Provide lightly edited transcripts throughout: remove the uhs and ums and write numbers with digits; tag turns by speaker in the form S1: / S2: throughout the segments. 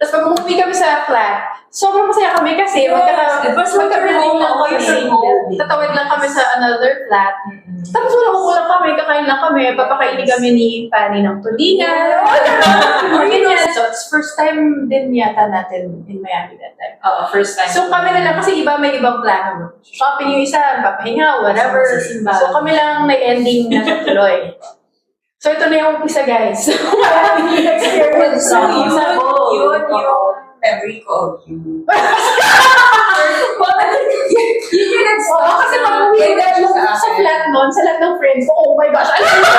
S1: Tapos pag umuwi kami sa flat, sobrang masaya kami kasi magka-relate lang kami. Tatawid lang kami sa another flat. Tapos wala kukulang kami, kakain lang kami, papakainin kami ni Fanny ng tulingan. Or ganyan. So, it's first time din yata natin in Miami that time.
S2: Oo, first time.
S1: So kami na lang, kasi iba may ibang plano. Shopping yung isa, papahinga, whatever. So kami lang may ending na natuloy. So ito na yung umpisa, guys.
S2: Experience. So, yun yung memory ko of you. Yun yung
S1: Oo, kasi pag uwi sa flat nun, sa lahat ng friends ko, oh my gosh, alam mo ba?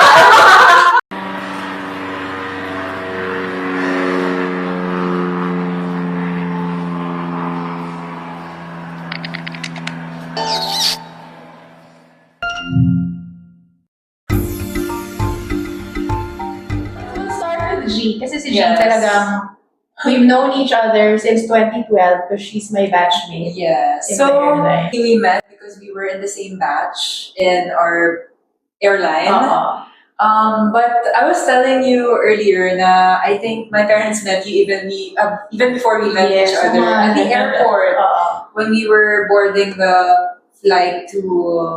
S1: We'll start with G, kasi si G talagang we've known each other since 2012 because she's my batchmate.
S2: Yes.
S1: In
S2: So,
S1: the airline.
S2: we met because we were in the same batch in our airline. But I was telling you earlier na I think my parents met you even before we met each other at the airport when we were boarding the flight to...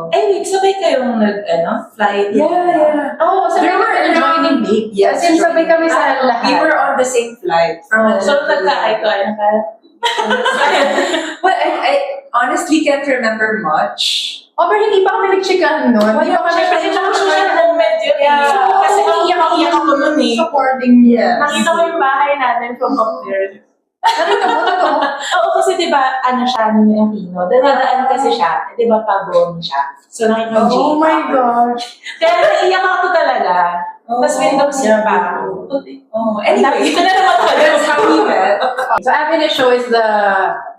S3: Wait, sabay kayong flight?
S2: Yeah.
S1: Oh, so we were joining big.
S2: Yes.
S1: As in, sabay kami sa lahat.
S2: We were on the same flight.
S3: So, nagka-eye-to-eye na kayo?
S2: Well, I honestly can't remember much.
S1: Oh, pero hindi pa kami nag-checkan nun. Hindi pa kami
S3: Kasi social moment yun.
S1: Yeah.
S3: Kasi iiyak ako nun eh.
S1: Supporting.
S2: Yes.
S3: Nakita ko yung bahay natin from up there.
S1: Nakita mo, totoo.
S3: Oo, kasi diba, siya ni Aquino. Dadaan kasi siya. Diba, pag-bone siya. So, nakita
S1: Oh
S3: mo,
S1: my gosh.
S3: Kaya naiiyak ako talaga. Tapos window seat pa ako.
S2: Anyway,
S3: Ito na naman talaga.
S2: that's how we met.
S1: So, Ab Initio is the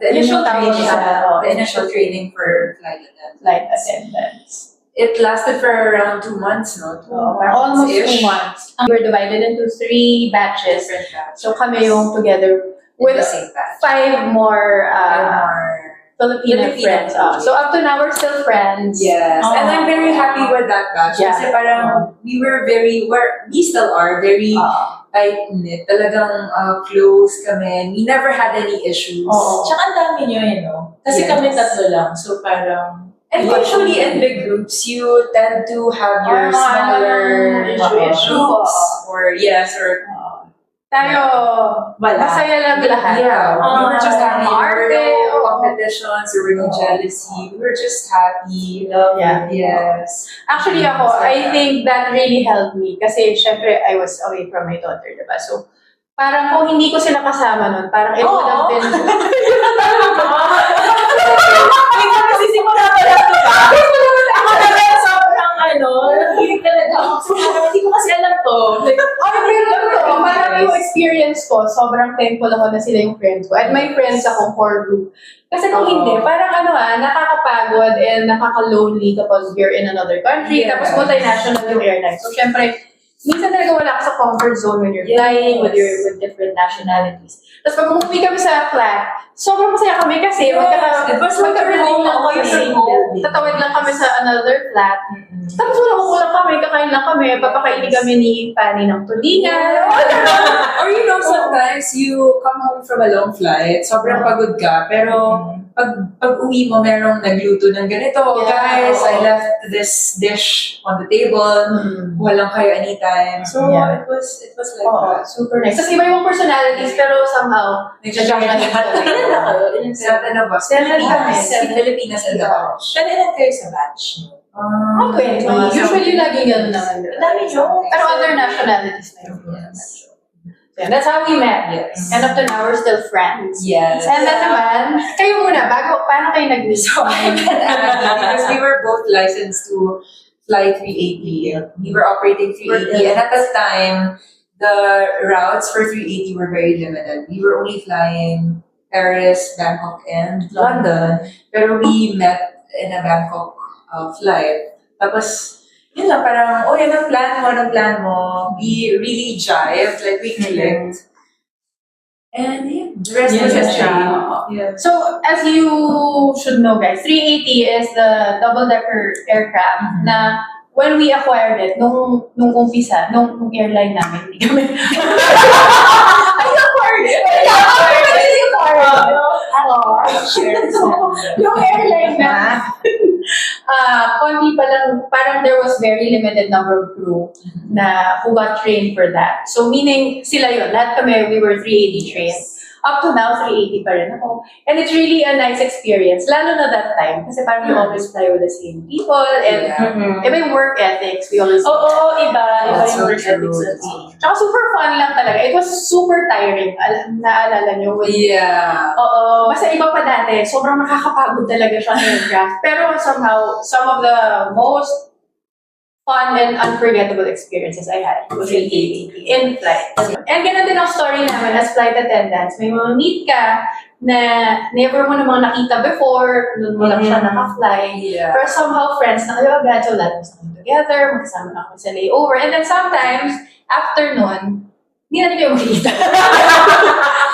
S2: initial
S1: tawag
S2: training,
S1: sa-
S2: the initial training for flight attendant.
S1: flight attendants.
S2: It lasted for around 2 months, no?
S1: Almost 2
S2: Ish.
S1: months. We were divided into 3 batches.
S2: Different batches.
S1: So, kami yung together
S2: with
S1: with
S2: the same batch.
S1: 5 more
S2: More.
S1: Filipino
S2: Filipino
S1: friends. So, up to now, we're still friends.
S2: Yes, and I'm very happy with that batch.
S1: Yeah.
S2: Kasi parang we still are very tight-knit. Talagang close kami. We never had any issues.
S1: Oo.
S3: Tsaka ang dami nyo Kasi
S2: Yes.
S3: kami tatlo lang. So, parang...
S2: And usually in big groups, you tend to have your
S1: Ah,
S2: smaller
S1: issue.
S2: groups. Or
S1: Tayo,
S3: Wala.
S1: masaya lang lahat.
S2: yeah, we were just happy. There were
S1: Arte,
S2: no
S1: oo.
S2: competitions, there were no jealousy. We were just happy.
S1: Yeah.
S2: Yes.
S1: Actually ako, I think that really helped me kasi syempre I was away from my daughter, diba? So, parang kung hindi ko sila kasama nun, parang it would have been...
S3: Wait, nagsisimula pa lang ito ba? Ako talaga sobrang nakikinig talaga ako. Hindi ko kasi alam to.
S1: pero totoo, parang yung experience ko, sobrang thankful ako na sila yung friends ko. And my friends akong core group. Kasi kung hindi, parang nakakapagod and nakaka-lonely kapag you're in another country,
S2: Yeah.
S1: tapos multinational yung airline. So, syempre, minsan talaga wala ka sa comfort zone when you're flying with different nationalities. Tapos pag umuwi kami sa flat, sobrang masaya kami kasi magka-relate lang kami. Tatawid lang kami sa another flat. Tapos wala kukulang kami, kakain lang kami, papakainin kami ni Fanny ng tulingan.
S2: Or sometimes you come home from a long flight, sobrang pagod ka, pero pag uwi mo, merong nagluto ng ganito.
S1: Yeah.
S2: Guys, I left this dish on the table. Walang kayo anytime. So,
S1: Yeah.
S2: it was like that.
S1: Super nice. Tapos iba yung personalities, pero somehow,
S2: Nag-join
S3: Ilan na kayo? Ilan
S2: Seven of us.
S1: Seven kami.
S2: Filipinas and the batch.
S3: Pero ilan kayo sa batch nyo?
S1: 20. Usually, laging gano'n naman.
S3: Dami nyo.
S1: Pero other nationalities na yung So, that's how we met.
S2: Yes.
S1: And up to now, we're still friends.
S2: Yes.
S1: And then naman, kayo muna, paano kayo nag-meet?
S2: So I met Abby because we were both licensed to fly 380. We were operating 380, and at that time, the routes for 380 were very limited. We were only flying Paris, Bangkok, and London. Pero we met in a Bangkok flight. Tapos, yun lang, parang, yan ang plan mo. We really jived, like we clicked. And yeah, the rest was history. Yeah.
S1: So, as you should know, guys, 380 is the double-decker aircraft na when we acquired it, nung umpisa, nung airline namin, hindi kami... I acquired it!
S3: share.
S1: Yung airline na, konti pa lang, parang there was very limited number of crew na who got trained for that. So meaning, sila yun, lahat kami, we were 380 trained. Up to now, 380 pa rin ako. And it's really a nice experience, lalo na that time. Kasi parang you always fly with the same people, and iba yung work ethics, we always
S3: Iba
S2: That's
S3: yung
S2: so
S3: work
S2: true.
S3: ethics natin.
S1: Tsaka super fun lang talaga. It was super tiring. Naalala nyo?
S2: Yeah.
S1: Basta iba pa dati. Sobrang nakakapagod talaga siya ng aircraft. Pero somehow, some of the most fun and unforgettable experiences I had was in flight. And ganun din ang story namin as flight attendants. May mga meet ka na never mo namang nakita before, doon mo lang siya nakafly.
S2: Yeah.
S1: Pero somehow friends na kayo agad, so lahat mo kami together, magkasama na kami sa layover. And then sometimes, after nun, hindi na kayo makikita.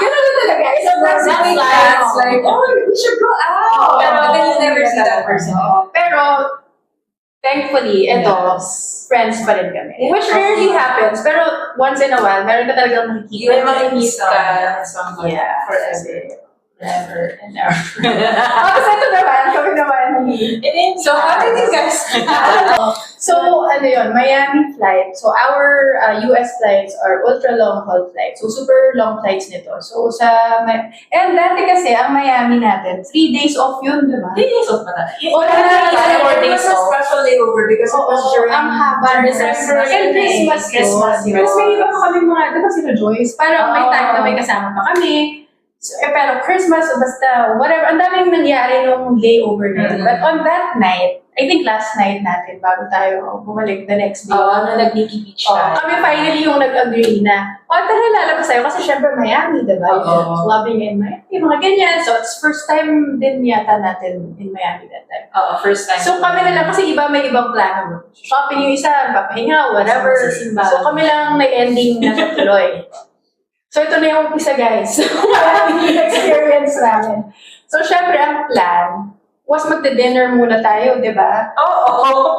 S1: Ganun din talaga. It's a
S2: Something that's like, we should go out. But then you never see that person.
S1: Pero, thankfully, eto, friends pa rin kami. Which rarely happens, pero once in a while, meron ka talagang makikita.
S2: You will meet someone
S1: Yeah,
S2: forever.
S1: Forever and ever. Tapos ito naman, kami naman.
S2: So how did you guys?
S1: So, ano yun, Miami flight. So, our US flights are ultra long haul flights. So, super long flights nito. So, and dati kasi, ang Miami natin, 3 days off yun, di ba?
S3: 3 days off pa tayo.
S1: Wala na,
S2: It was a special layover because it was during
S1: ang haba.
S3: December
S1: And Christmas.
S3: Christmas,
S1: yun. Tapos may iba pa kami mga, di ba sila Joyce? Parang may time na may kasama pa kami. So, pero Christmas, basta, whatever. Ang daming nangyari nung layover na yun. But on that night, I think last night natin, bago tayo bumalik the next day.
S3: Na nag-Nikki Beach tayo.
S1: Kami finally yung nag-agree na, tara lalabas tayo kasi syempre Miami, diba? Clubbing in Miami, mga ganyan. So, it's first time din yata natin in Miami that time.
S2: first time.
S1: So, kami na lang, kasi iba may ibang plano. Shopping yung isa, papahinga, whatever. So, kami lang may ending na natuloy. So, ito na yung isa, guys. Yung experience namin. So, syempre, ang plan was magde-dinner muna tayo, di ba?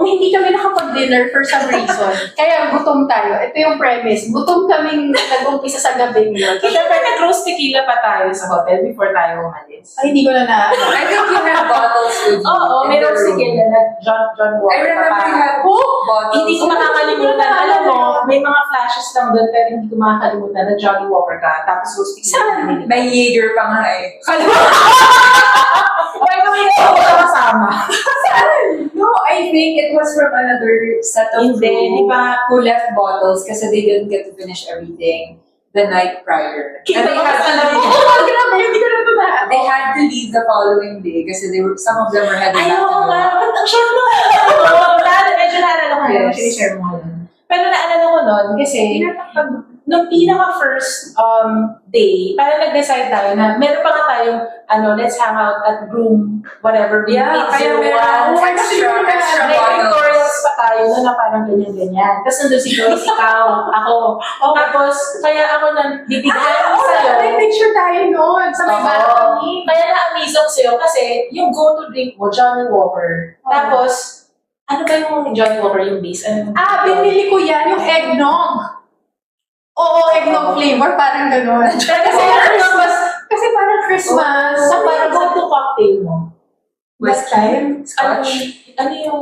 S1: Hindi kami nakapag-dinner for some reason. Kaya gutom tayo. Ito yung premise. Gutom kaming nag-umpisa sa gabing yun.
S3: Siyempre, nag-roast tequila pa tayo sa hotel before tayo umalis.
S1: Ay, hindi ko na
S2: I think you have bottles with you.
S3: May roast tequila na John
S2: I
S3: Walker
S2: remember
S3: pa
S2: you
S3: tayo.
S2: had bottles.
S3: Hindi ko makakalimutan. Alam mo, may mga flashes lang doon pero hindi ko makakalimutan na Johnny Walker ka. Tapos roast tequila.
S2: May Jaeger pa nga eh.
S3: By the way, ako ka kasama.
S2: No, I think it was from another set of
S3: Hindi,
S2: crew
S3: di ba?
S2: who left bottles kasi they didn't get to finish everything the night prior. And they had to leave.
S1: Grabe, hindi ko na ito na.
S2: They had to leave the following day kasi some of them were heading
S3: Ay,
S2: back to
S3: oo nga.
S2: the
S3: Ba't ang short mo? Medyo naalala ko yun.
S2: Yes.
S3: Sinishare mo yun. Pero naalala ko nun kasi nung pinaka-first day, parang nag-decide tayo na meron pa nga tayong, let's hang out at room, whatever, room
S2: Yeah, kaya
S3: 801.
S2: meron extra
S3: May
S2: bottles.
S3: pictorials pa tayo no, na parang ganyan-ganyan. Tapos nandun si Joyce, ikaw, ako. Tapos, kaya ako nang bibigyan sa'yo.
S1: May picture tayo noon sa may balcony.
S3: Kaya na-amaze ako sa'yo kasi yung go-to drink mo, Johnny Walker. Tapos, ano ba yung Johnny Walker, yung base?
S1: Binili ko yan, yung eggnog. Oo, eggnog flavor, parang gano'n. Kasi parang Christmas.
S3: So,
S1: Parang
S3: go-to cocktail mo?
S1: That time?
S3: Ano yung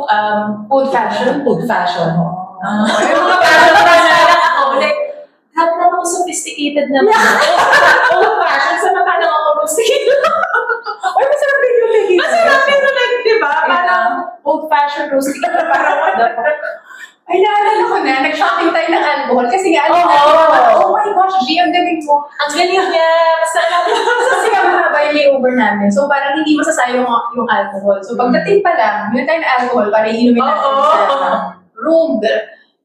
S1: Old fashion.
S3: Old fashion mo?
S2: Yung mga
S3: Parang ako, like, lahat na ako sophisticated na old fashion, sa mata lang ako sophisticated.
S1: Ay, masarap din yung tequila.
S3: Masarap yun na like, di ba? Parang old fashion roast tequila, parang what the fuck?
S1: Ay, naalala ko na, nag-shopping tayo ng alcohol kasi nga, oh my gosh, G, ang galing mo.
S3: Ang galing niya. Basta alam mo.
S1: Kasi nga mahaba yung layover namin. So, parang hindi masasayang yung alcohol. So, pagdating pa lang, yun tayo na alcohol para inumin natin sa room.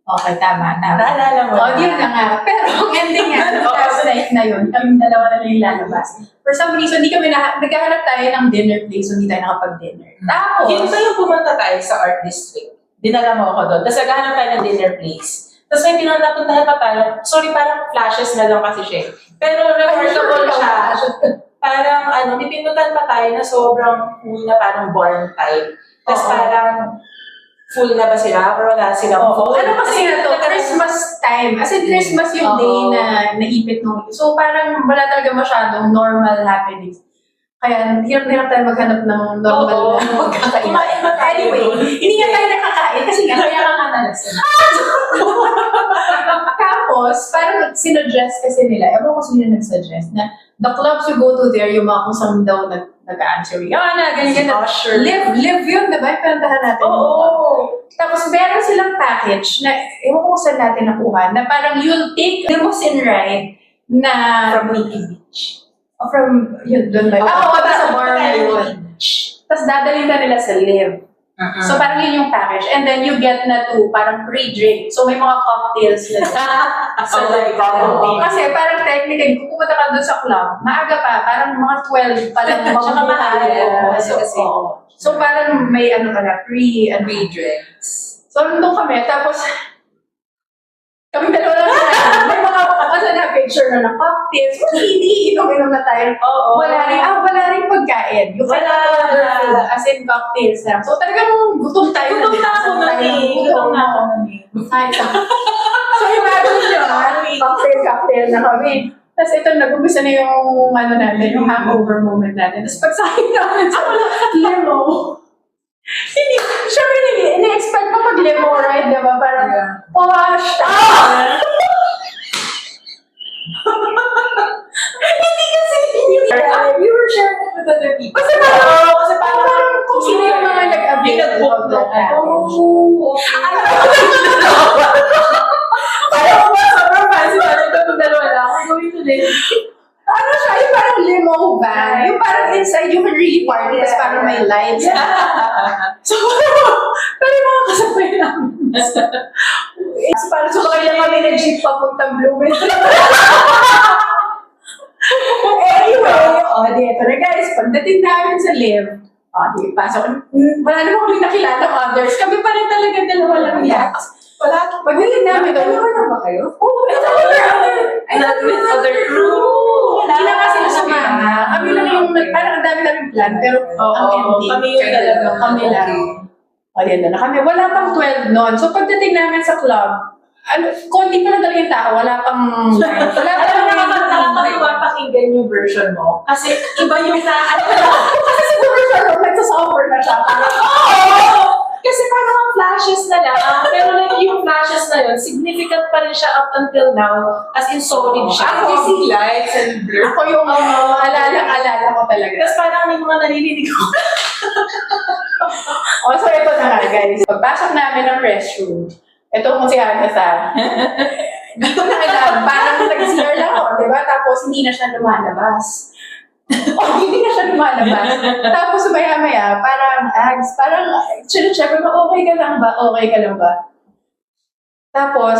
S1: Okay, tama.
S3: Naalala mo.
S1: Yun na nga. Pero, ang ending nga, last night na yun, kami dalawa na lang yung lalabas. For some reason, hindi kami naghahanap tayo ng dinner place, so hindi tayo nakapag-dinner. Tapos,
S3: Yun ba yung pumunta tayo sa art district? Dinala mo ako doon. Tapos naghahanap tayo ng dinner place. Tapos may napuntahan pa tayo. Sorry, parang flashes na lang kasi siya. Pero remarkable siya. Parang may pinuntahan pa tayo na sobrang full na parang born type. Tapos parang full na ba sila? Pero wala silang full.
S1: Ano kasi na to? Christmas time. As in, Christmas yung day na naipit nung. So, parang wala talaga masyadong normal happenings. Kaya hirap na hirap tayo maghanap ng normal na pagkakain. Anyway, hindi nga tayo nakakain kasi nga kaya ka nga nalasing. Tapos, parang sinuggest kasi nila, ewan ko sino nagsuggest, na the clubs you go to there, yung mga kung saan daw nag-aan si Rihanna, ganyan. Live yun, diba? Ipantahan natin. Tapos, meron silang package na, ewan ko kung saan natin nakuha, na parang you'll take limousine ride na
S3: From Nikki Beach.
S1: from, yun, doon ba? Sa bar na yun. Tapos dadalhin ka nila sa live. So parang yun yung package. And then you get na to parang free drink. So may mga cocktails na
S3: So like,
S1: kasi parang technically, kung pumunta ka doon sa club, maaga pa, parang mga 12 pa lang.
S3: Tsaka mahal.
S1: So parang may ano ka na, free
S2: drinks.
S1: So nandun kami, tapos kami dalawa lang may mga picture na ng cocktails. Hindi, inom na tayo. Wala rin pagkain. Yung as in cocktails lang. So talagang gutom tayo.
S3: Gutom na ako nun eh.
S1: So imagine nyo, cocktail na kami. Tapos ito, nag-umpisa na yung ano natin, yung hangover moment natin. Tapos pagsahin namin sa limo. Hindi, syempre ini-expect ko pag limo ride, diba? Parang, wash! Hindi kasi
S2: You were sharing it with other people.
S1: Kasi parang kung sino yung mga nag-avail of that package.
S3: Parang sobrang fancy pa rin itong dalawa lang. I'm going to this.
S1: Ano siya, yung parang limo van. Yung parang inside, you can really party. Tapos parang may lights. So, pero yung mga kasabay namin. So, parang sumakay lang kami ng jeep papuntang Blumenthal. Anyway, dito na guys, pagdating namin sa live, pasok, wala naman kami nakilala ng others. Kami pa rin talaga dalawa lang yan. Pagdating namin doon,
S2: Dalawa na ba kayo?
S1: not with other crew. Hindi na kasi sumama. Kami lang yung, parang ang dami-daming plan, pero ang ending.
S3: Kami yung talaga.
S1: Kami lang. O, yan na kami. Wala pang 12 noon. So, pagdating namin sa club, konti pa lang talaga yung tao. Wala pang
S3: nakakatawa pakinggan yung version mo. Kasi iba yung
S1: Kasi siguro siya, nagsasuffer na siya.
S3: Kasi parang ang flashes na lang. Pero like yung flashes na yun, significant pa rin siya up until now. As in solid siya.
S2: You see lights and blur.
S1: Ako yung alala ko talaga.
S3: Tapos parang may mga nalilinig ko.
S1: So ito na nga guys. Pagpasok namin ng restroom, ito kung si Hana sa, hindi ko na alam, parang nag-CR lang ako, di ba? Tapos hindi na siya lumalabas. Hindi na siya lumalabas. Tapos maya-maya, parang, check ko, okay ka lang ba? Tapos,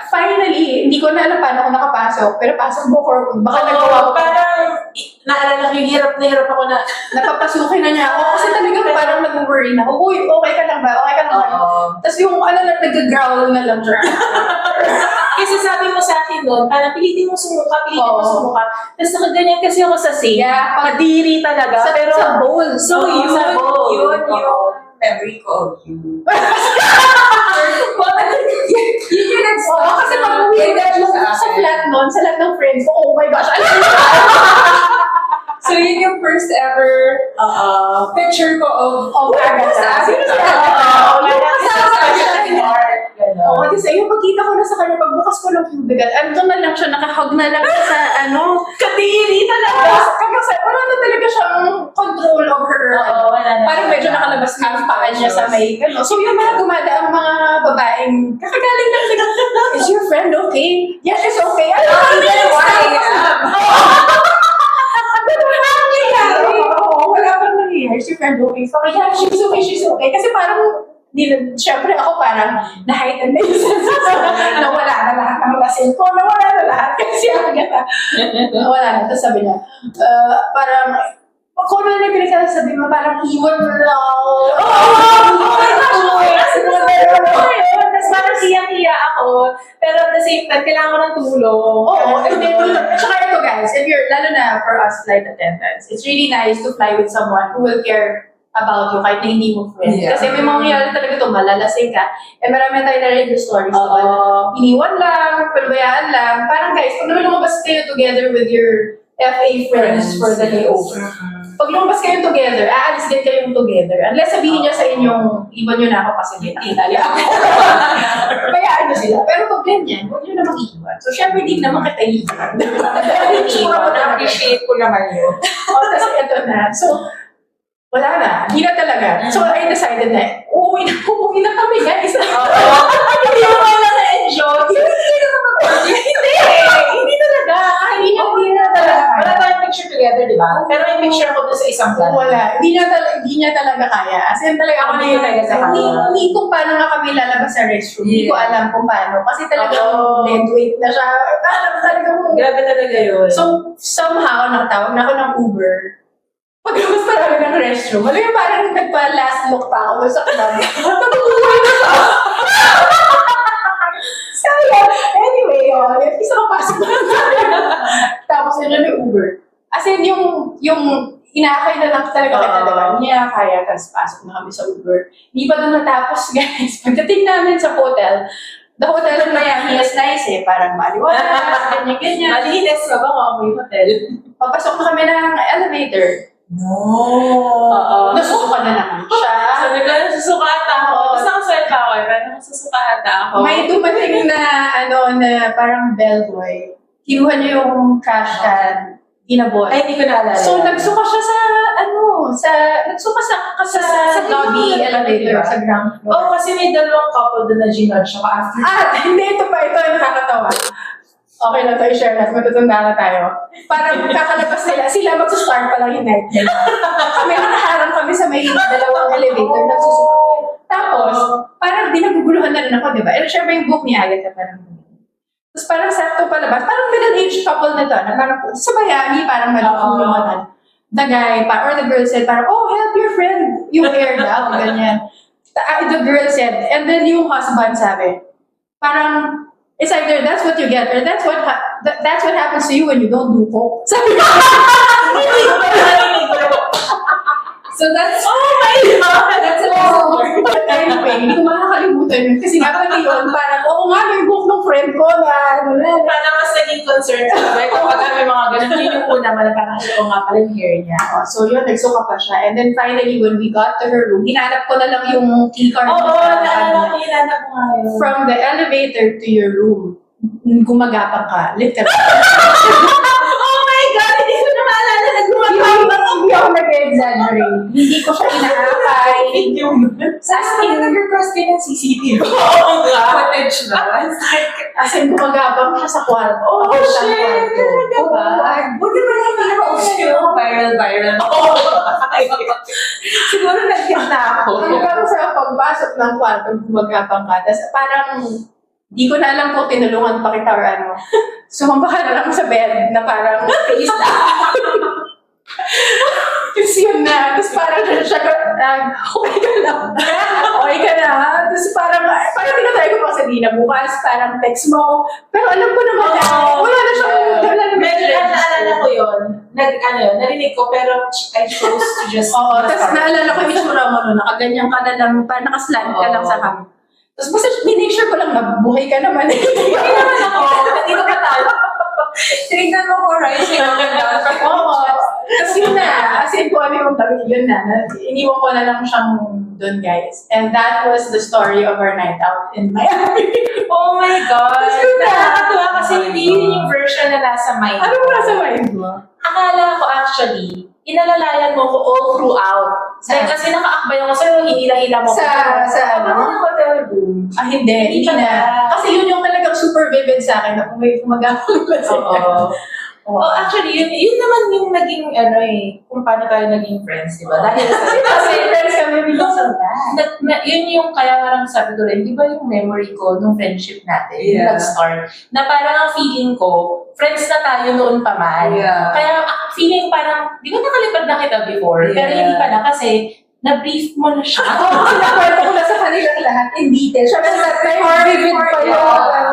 S1: finally, hindi ko na alam paano ako nakapasok, pero pasok mo for, baka nagawa ko.
S3: Parang, naalala ko yung hirap na hirap ako na,
S1: Napapasukin na niya ako kasi talagang parang nag-worry na ako, uy, okay ka lang ba? Tapos yung nag-growl na lang siya.
S3: kasi sabi mo sa akin doon, parang pilitin mo sumuka. Tapos nakaganyan kasi ako sa sink.
S1: Yeah,
S3: Kadiri talaga.
S1: pero sa bowl.
S3: So,
S2: yun
S3: sa bowl.
S2: yung memory ko of you.
S1: Yun yung nag-stop. Kasi pag uwi sa flat nun, sa lahat ng friends ko, oh my gosh, alam mo
S2: So yun yung first ever picture ko of
S1: Agatha. Oo, kasi yung pagkita ko na sa kanya, pagbukas ko ng cubicle, andun na lang siya, nakahug na lang siya sa
S3: Kadiri talaga.
S1: Kasi wala na talaga siyang control over her.
S3: Wala na.
S1: Parang medyo nakalabas na yung paa niya sa may So yung mga dumadaang mga babaeng, kakagaling lang sila, is your friend okay? Yes, she's okay. Wala pang nangyayari. Is your friend okay? So, yeah, she's okay. Kasi parang, syempre ako parang na-heighten na yung senses. Nawala na lahat ng lasing ko. Nawala na lahat. Kasi nawala na. Tapos sabi niya, parang, kung ano yung pinagsasabi mo, parang iwan mo na ako.
S3: Tapos parang siyang-iya ako. Pero at the same time, kailangan ko ng tulong.
S1: And then, tsaka ito guys, if you're, lalo na for us flight attendants, it's really nice to fly with someone who will care about you kahit na hindi mo friend.
S2: Yeah.
S1: Kasi may mga nangyari talaga ito, malalasing ka. Marami tayo narinig yung stories. Iniwan lang, palbayaan lang. Parang guys, pag naman lumabas kayo together with your FA friends for the layover. pag lumabas kayong together, aalis din kayong together. Unless sabihin niya sa inyong, iwan niyo na ako kasi may nakilala ako. Bayaan niyo sila. Pero pag ganyan, huwag niyo na mag-iwan. So, syempre, di naman kita iwan.
S3: Na-appreciate ko naman yun.
S1: Tapos ito na. So, wala na. Hindi na talaga. So, I decided na, uuwi na kami, guys. Hindi mo wala na-enjoy. Hindi talaga. Hindi na talaga.
S3: Wala tayong picture together, di ba? Pero may picture ko doon sa isang plan.
S1: Wala. Hindi niya talaga kaya. As in, talaga ako na yun talaga sa hindi kung paano nga kami lalabas sa restroom. Hindi ko alam kung paano. Kasi talagang dead weight na siya. Talagang
S3: Grabe talaga yun.
S1: So, somehow, natawag na ako ng Uber. Paglabas pa namin ng restroom, alam mo, parang nagpa-last look pa ako doon sa club. Nabubuhay na siya. Kaya, anyway, isa ka pasok na. Tapos yun na yung Uber. As in, yung inaakay na lang talaga kita. Hindi niya kaya, tapos pasok na kami sa Uber. Hindi pa doon natapos, guys. Pagdating namin sa hotel, the hotel in Miami is nice parang maliwanag, ganyan-ganyan.
S3: Malinis ba kung yung hotel?
S1: Papasok na kami ng elevator.
S3: No.
S1: Nasusuka na naman siya.
S3: Sabi ko, nasusukata ako. Tapos nakaswelta ako pero nasusukata ako.
S1: May dumating na, na parang bellboy. Kinuha niya yung trash can. Inabot.
S3: Ay, hindi ko naalala.
S1: So, nagsuka siya sa lobby elevator, sa ground floor.
S3: Oo, kasi may dalawang couple doon na ginudge ako after.
S1: Hindi, ito nakakatawa. Okay na to, i-share natin. Matutunda na tayo. Parang kakalabas sila magsa-start pa lang yung night. Kami nakaharang kami sa may dalawang elevator na susunod. Tapos, parang dinaguguluhan na rin ako, di ba? And syempre yung book ni Agatha parang tapos parang sakto palabas. Parang middle-aged couple na to, na parang sa Miami, parang malakuluhan. The guy, or the girl said, parang, oh, help your friend. Yung hair daw, ganyan. The girl said, and then yung husband sabi, parang, it's either that's what you get or that's what happens to you when you don't do coke. Sabi ko, so that's, oh my God! That's a lesson. But anyway, hindi ko makakalimutan yun. Kasi nga pati yun, parang, oo nga, may book ng friend ko na,
S3: Parang mas naging concern sa sabay kapag may mga ganun, yun yung una man, parang ito nga pala yung hair niya.
S1: So yun, nagsuka pa siya. And then finally, when we got to her room, hinanap ko na lang yung key card.
S3: Oo, naalala ko nga yun.
S1: From the elevator to your room, gumagapang ka, literally.
S3: Oh my God! Hindi ko na maalala na gumagapang.
S1: Hindi ako nag-exaggerate. Hindi ko siya inaakay.
S2: As in, nag-request kayo ng CCTV.
S3: Oo nga.
S2: Footage ba?
S1: As in, gumagapang siya sa kwarto.
S3: Oh,
S1: Ako sa
S3: shit!
S1: kwarto.
S3: Diba?
S2: Buti ba lang hindi na uso yung viral.
S3: Siguro nag-get na ako.
S1: Hanggang sa pagpasok ng kwarto, gumagapang ka. Tapos parang, di ko na alam kung tinulungan pa kita or ano. Sumamba ka na lang sa bed na parang face down. Tapos yun na. Tapos parang siya okay ka na. Okay ka na. Tapos parang tinatry ko pa sa Dina bukas. Parang text mo. Pero alam ko naman na wala na siyang
S3: Medyo naalala ko yun. Narinig ko pero I chose to just...
S1: Oo. Tapos naalala ko yung itsura mo nun. Nakaganyan ka na lang. Parang nakaslant ka lang sa ham. Tapos basta minake sure ko lang na buhay ka naman.
S3: Buhay naman ako. Nandito ka tayo.
S2: Tinignan mo ko, right?
S1: Oo. Tapos yun na. As in, kung ano yung tabi, yun na. Iniwan ko na lang siyang dun, guys. And that was the story of our night out in Miami.
S3: Oh my God!
S1: Yun na.
S3: Nakakatuwa kasi hindi yun yung version na nasa mind.
S1: Ano mo nasa mind mo?
S3: Akala ko actually, inalalayan mo ko all throughout. Kasi nakaakbay ako sa'yo, hinila-hila mo ko.
S1: Sa ano?
S3: Ano hotel room?
S1: Hindi na. Kasi yun yung talagang super vivid sa akin na kung may gumagapang ba sa'yo.
S3: Oh, actually, yun naman yung naging, kung paano tayo naging friends, di ba? Dahil
S1: Kasi friends kami because of that.
S3: yun yung kaya parang sabi ko rin, di ba yung memory ko nung friendship natin, yung
S2: Yeah.
S3: nag-start, na parang ang feeling ko, friends na tayo noon pa man.
S2: Yeah.
S3: Kaya feeling parang, di ba nakalipad na kita before?
S2: Yeah.
S3: Pero hindi pala kasi, na-brief mo na siya.
S1: Nakwento ko na sa kanilang lahat in detail. Siya na may vivid pa yun.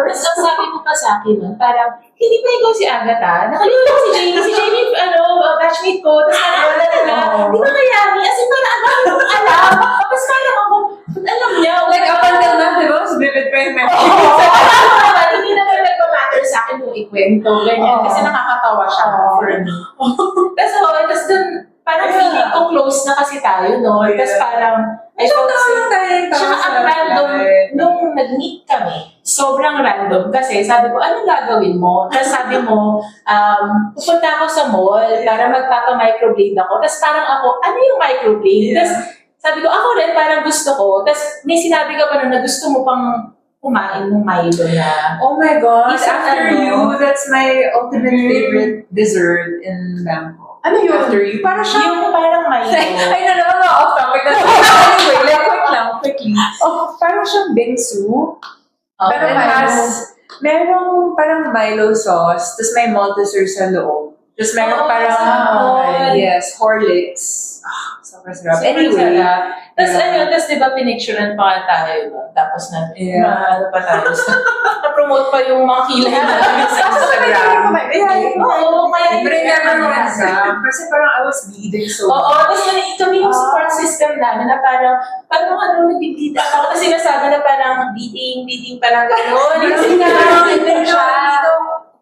S3: Tapos ang sabi mo pa sa akin nun, parang, hindi pa ikaw si Agatha. Nakalimutan ko si Jamie. Si Jamie, batchmate ko. Tapos parang, di ba Miami? As in, parang alam mo, alam. Tapos parang ako, alam niya.
S2: Like, up until now, di ba? Mas vivid pa yung memory.
S3: Hindi naman nagpa-matter sa akin yung ikwento. Ganyan. Kasi nakakatawa siya for me. Tapos dun, parang feeling ko close na kasi tayo, no? Tapos parang, I felt Tsaka ang random, nung nag-meet kami, sobrang random kasi sabi ko, anong gagawin mo? Tapos sabi mo, pupunta ako sa mall para magpapa-microblade ako. Tapos parang ako, ano yung microblade? Tapos sabi ko, ako rin parang gusto ko. Tapos may sinabi ka pa na gusto mo pang kumain ng Milo na.
S2: Oh my God,
S3: Isang
S2: after
S3: ano?
S2: you, that's my ultimate favorite dessert in Bangkok.
S1: Ano yun?
S2: After you, para siyang
S3: Yung parang Milo.
S2: Ay, no, off topic na. Anyway, quickly. Oh, parang siyang bingsu. Pero
S1: Pero
S2: it has, merong parang Milo sauce, tapos may Malteser sa loob. Tapos meron parang, yes, Horlicks. Sobrang sarap. Anyway,
S3: Tapos tapos di ba pinicturean pa nga tayo, no? Tapos ano pa tayo, na-promote pa yung mga kilay natin sa Instagram. Oo, kaya
S2: But I never went up. Kasi parang I was bleeding so
S3: Oo, tapos kami yung support system namin na parang nagbibleed ako. Kasi nasabi na parang bleeding, parang gano'n.
S2: Kasi parang dito,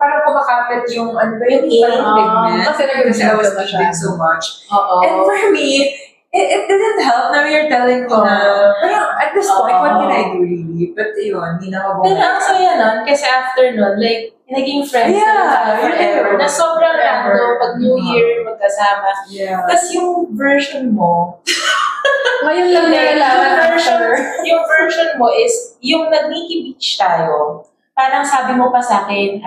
S2: parang kumakapit yung ano ba yung pigment.
S1: Kasi
S2: I was bleeding so much.
S3: Oo.
S2: And for me, it didn't help na you're telling ko na, parang at this point, what can I do really? But yun, hindi na ako
S3: Pero ang saya nun, kasi after nun, like, naging friends na tayo forever. Na sobrang random, pag New Year, magkasama.
S2: Yeah.
S3: Tapos yung version mo,
S1: Ngayon lang nalalaman
S3: yung version mo is, yung nag-Nikki Beach tayo, parang sabi mo pa sa akin,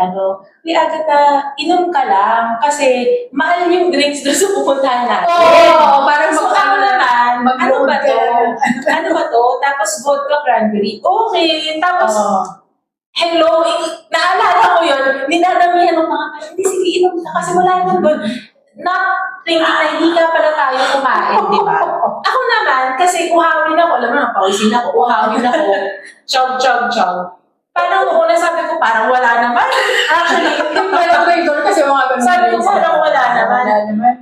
S3: Uy, Agatha, inom ka lang kasi mahal yung drinks doon sa pupuntahan natin.
S1: Oo, parang
S3: So ako naman, ano ba to? Tapos vodka cranberry. Okay. Tapos, hello, naalala ko yun, ninanamihan ng mga, hindi, sige, inom ka kasi wala naman doon. Not thinking na hindi ka pala tayo kumain, di ba? Ako naman, kasi uhawin ako, alam mo, napawisin ako, uhawin ako, chog. Parang una sabi ko, parang wala naman. Actually,
S1: Yung parang doon kasi mga ganun.
S3: sabi ko, parang wala naman.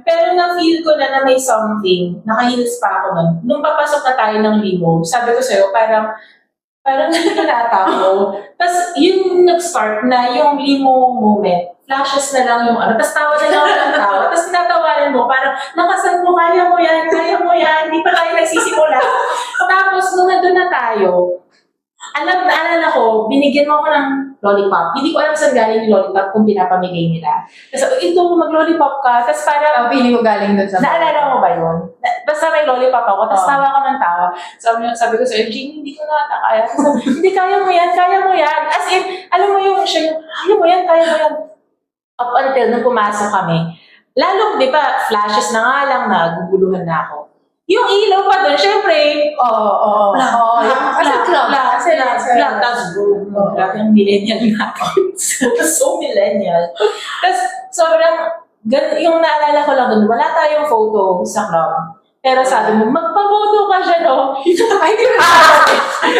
S3: Pero na-feel ko na may something, naka-heels pa ako nun. Nung papasok na tayo ng limo, sabi ko sa'yo, parang nagkanata ako. Tapos yung nag-start na yung limo moment, flashes na lang yung tapos tawa na lang ako ng tawa. Tapos tinatawanan mo, parang nakasal mo, kaya mo yan, hindi pa tayo nagsisimula. Tapos nung nandun na tayo, naalala ko, binigyan mo ako ng lollipop. Hindi ko alam saan galing yung lollipop kung pinapamigay nila. Tapos, ito, mag-lollipop ka. Tapos parang,
S1: Pili ko galing doon sa...
S3: naalala mo ba yun? Basta may lollipop ako, tapos tawa ako ng tawa. Sabi ko sa'yo, Jean, hindi ko na kaya. Sabi, hindi, kaya mo yan. As in, alam mo yung siya, kaya mo yan. Up until nung pumasok kami. Lalo, di ba, flashes na nga lang, naguguluhan na ako. Yung ilaw pa doon, syempre, Black, tapos boom. Grabe yung millennial natin. So millennial. Tapos, yung naalala ko lang doon, wala tayong photo sa club. Pero sabi mo, magpa-photo ka siya, no? Ay,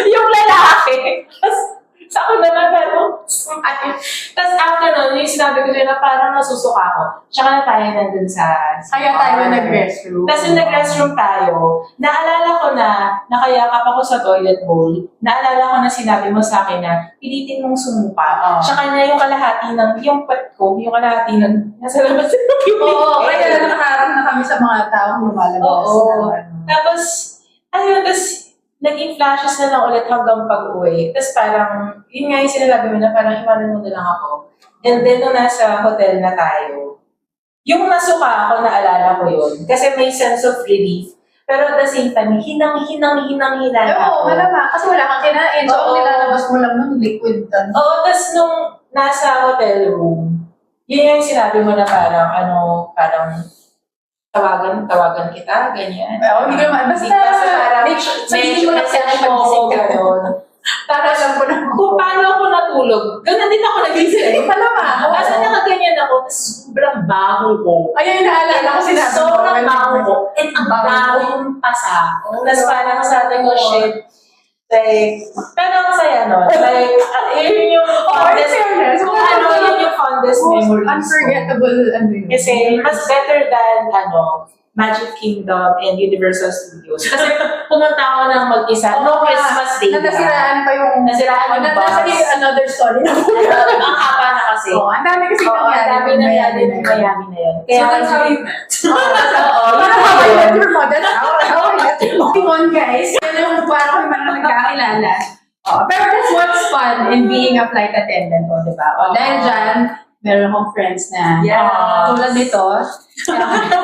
S3: yung lalaki. Tapos, sa ako naman, pero, tapos after nun, yung sinabi ko na parang nasusuka ako. Tsaka na tayo nandun sa
S1: Kaya tayo nag-restroom.
S3: Tapos yung nag-restroom tayo, naalala ko na nakayakap ako sa toilet bowl. Naalala ko na sinabi mo sa akin na pilitin mong sumupa. Tsaka na yung kalahati yung pet ko, yung kalahati nasa labas ng pipi.
S1: Oo, kaya nakaharap na kami sa mga taong lumalabas.
S3: Oo. Tapos, tapos, naging flashes na lang ulit hanggang pag-uwi. Tapos parang, yun nga yung sinasabi mo na parang iwanan mo na lang ako. And then, nung nasa hotel na tayo, yung nasuka ako, naalala ko yun. Kasi may sense of relief. Pero at the same time, hinang-hinang
S1: Oo, malamang. Kasi wala kang kinain. So, ang nilalabas mo lang ng liquid.
S3: Oo, tapos nung nasa hotel room, yun yung sinabi mo na parang, tawagan kita, ganyan.
S1: Oo, hindi ko naman. Basta, sabihin mo lang siya na pag-isip ka. Para alam ko na
S3: kung paano ako natulog, ganun din ako nagising.
S1: Malamang.
S3: Kasi nakaganyan ako, tapos sobrang baho ko.
S1: Ayun, naalala ko sinabi mo.
S3: Sobrang baho ko. And ang daming pasa. Tapos parang sabi ko, shit. Like, pero ang saya nun. Like, yun yung fondest, yun yung fondest memories ko.
S1: Unforgettable,
S3: Kasi mas better than, Magic Kingdom and Universal Studios. Kasi pumunta ako ng mag-isa no Christmas Day.
S1: Nasiraan pa yung...
S3: Nasiraan yung
S1: Nasa
S3: bus.
S1: another story na po.
S3: Ang haba na kasi.
S1: Oo, ang dami kasi
S3: Oo, ang dami na yan din ng Miami na yun.
S2: So that's how you met.
S1: Parang how I met your mother. How I met your mother. Come on, guys. Yan yung parang kami man nagkakilala. Pero that's what's fun in being a flight attendant, di ba? Dahil dyan, meron akong friends na
S2: Yeah.
S1: tulad nito. Tulad nito.